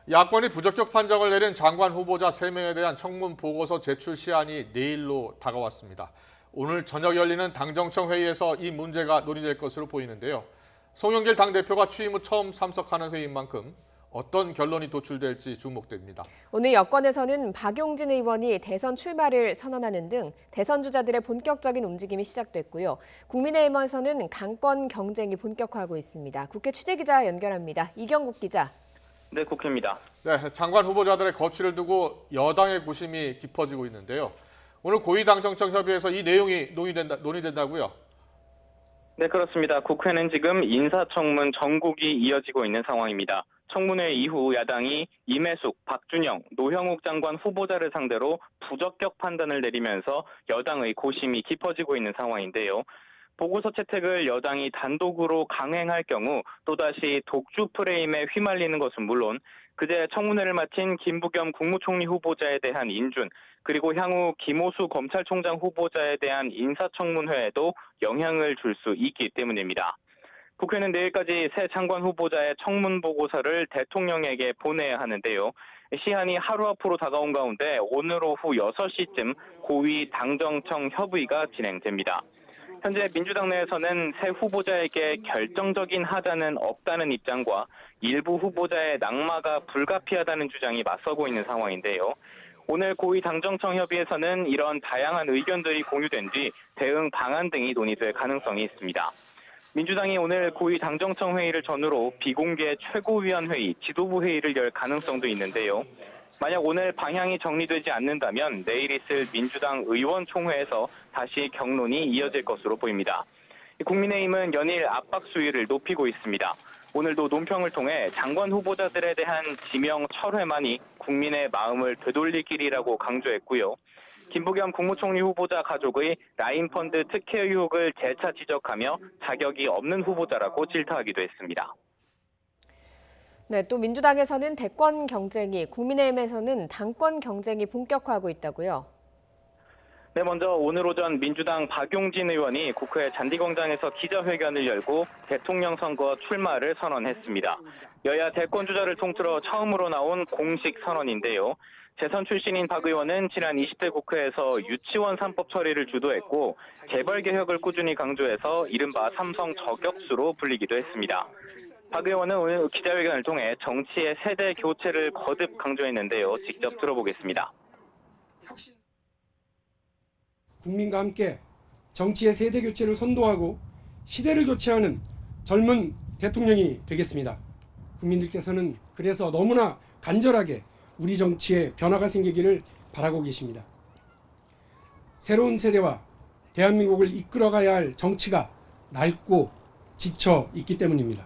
야권이 부적격 판정을 내린 장관 후보자 3명에 대한 청문 보고서 제출 시한이 내일로 다가왔습니다. 오늘 저녁 열리는 당정청 회의에서 이 문제가 논의될 것으로 보이는데요. 송영길 당대표가 취임 후 처음 참석하는 회의인 만큼 어떤 결론이 도출될지 주목됩니다. 오늘 여권에서는 박용진 의원이 대선 출마를 선언하는 등 대선 주자들의 본격적인 움직임이 시작됐고요. 국민의힘에서는 당권 경쟁이 본격화하고 있습니다. 국회 취재기자 연결합니다. 이경국 기자. 네, 국회입니다. 네, 장관 후보자들의 거취를 두고 여당의 고심이 깊어지고 있는데요. 오늘 고위당정청 협의회에서 이 내용이 논의된다고요? 네, 그렇습니다. 국회는 지금 인사청문 전국이 이어지고 있는 상황입니다. 청문회 이후 야당이 임혜숙, 박준영, 노형욱 장관 후보자를 상대로 부적격 판단을 내리면서 여당의 고심이 깊어지고 있는 상황인데요. 보고서 채택을 여당이 단독으로 강행할 경우 또다시 독주 프레임에 휘말리는 것은 물론 그제 청문회를 마친 김부겸 국무총리 후보자에 대한 인준, 그리고 향후 김오수 검찰총장 후보자에 대한 인사청문회에도 영향을 줄 수 있기 때문입니다. 국회는 내일까지 새 장관 후보자의 청문 보고서를 대통령에게 보내야 하는데요. 시한이 하루 앞으로 다가온 가운데 오늘 오후 6시쯤 고위 당정청 협의가 진행됩니다. 현재 민주당 내에서는 새 후보자에게 결정적인 하자는 없다는 입장과 일부 후보자의 낙마가 불가피하다는 주장이 맞서고 있는 상황인데요. 오늘 고위 당정청 협의에서는 이런 다양한 의견들이 공유된 뒤 대응 방안 등이 논의될 가능성이 있습니다. 민주당이 오늘 고위 당정청 회의를 전후로 비공개 최고위원회의, 지도부 회의를 열 가능성도 있는데요. 만약 오늘 방향이 정리되지 않는다면 내일 있을 민주당 의원총회에서 다시 경론이 이어질 것으로 보입니다. 국민의힘은 연일 압박 수위를 높이고 있습니다. 오늘도 논평을 통해 장관 후보자들에 대한 지명 철회만이 국민의 마음을 되돌릴 길이라고 강조했고요. 김부겸 국무총리 후보자 가족의 라인펀드 특혜 의혹을 재차 지적하며 자격이 없는 후보자라고 질타하기도 했습니다. 네, 또 민주당에서는 대권 경쟁이, 국민의힘에서는 당권 경쟁이 본격화하고 있다고요. 네, 먼저 오늘 오전 민주당 박용진 의원이 국회 잔디광장에서 기자회견을 열고 대통령 선거 출마를 선언했습니다. 여야 대권 주자를 통틀어 처음으로 나온 공식 선언인데요. 재선 출신인 박 의원은 지난 20대 국회에서 유치원 3법 처리를 주도했고 재벌 개혁을 꾸준히 강조해서 이른바 삼성 저격수로 불리기도 했습니다. 박 의원은 오늘 기자회견을 통해 정치의 세대 교체를 거듭 강조했는데요. 직접 들어보겠습니다. 국민과 함께 정치의 세대 교체를 선도하고 시대를 교체하는 젊은 대통령이 되겠습니다. 국민들께서는 그래서 너무나 간절하게 우리 정치에 변화가 생기기를 바라고 계십니다. 새로운 세대와 대한민국을 이끌어가야 할 정치가 낡고 지쳐 있기 때문입니다.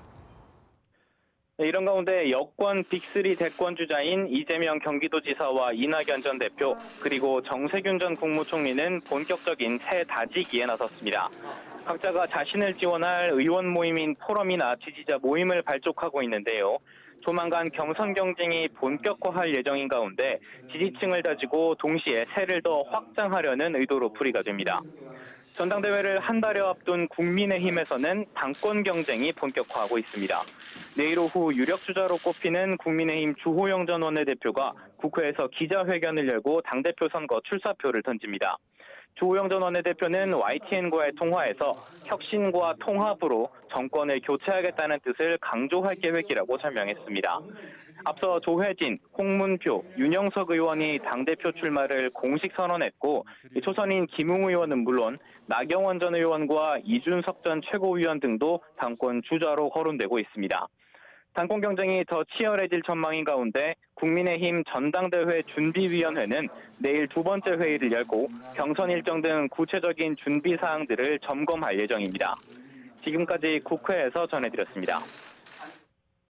네, 이런 가운데 여권 빅3 대권 주자인 이재명 경기도지사와 이낙연 전 대표 그리고 정세균 전 국무총리는 본격적인 새 다지기에 나섰습니다. 각자가 자신을 지원할 의원 모임인 포럼이나 지지자 모임을 발족하고 있는데요. 조만간 경선 경쟁이 본격화할 예정인 가운데 지지층을 다지고 동시에 세를 더 확장하려는 의도로 풀이가 됩니다. 전당대회를 한 달여 앞둔 국민의힘에서는 당권 경쟁이 본격화하고 있습니다. 내일 오후 유력 주자로 꼽히는 국민의힘 주호영 전 원내대표가 국회에서 기자회견을 열고 당대표 선거 출사표를 던집니다. 주호영 전 원내대표는 YTN과의 통화에서 혁신과 통합으로 정권을 교체하겠다는 뜻을 강조할 계획이라고 설명했습니다. 앞서 조혜진, 홍문표, 윤영석 의원이 당대표 출마를 공식 선언했고 초선인 김웅 의원은 물론 나경원 전 의원과 이준석 전 최고위원 등도 당권 주자로 거론되고 있습니다. 당권 경쟁이 더 치열해질 전망인 가운데 국민의힘 전당대회 준비위원회는 내일 두 번째 회의를 열고 경선 일정 등 구체적인 준비 사항들을 점검할 예정입니다. 지금까지 국회에서 전해드렸습니다.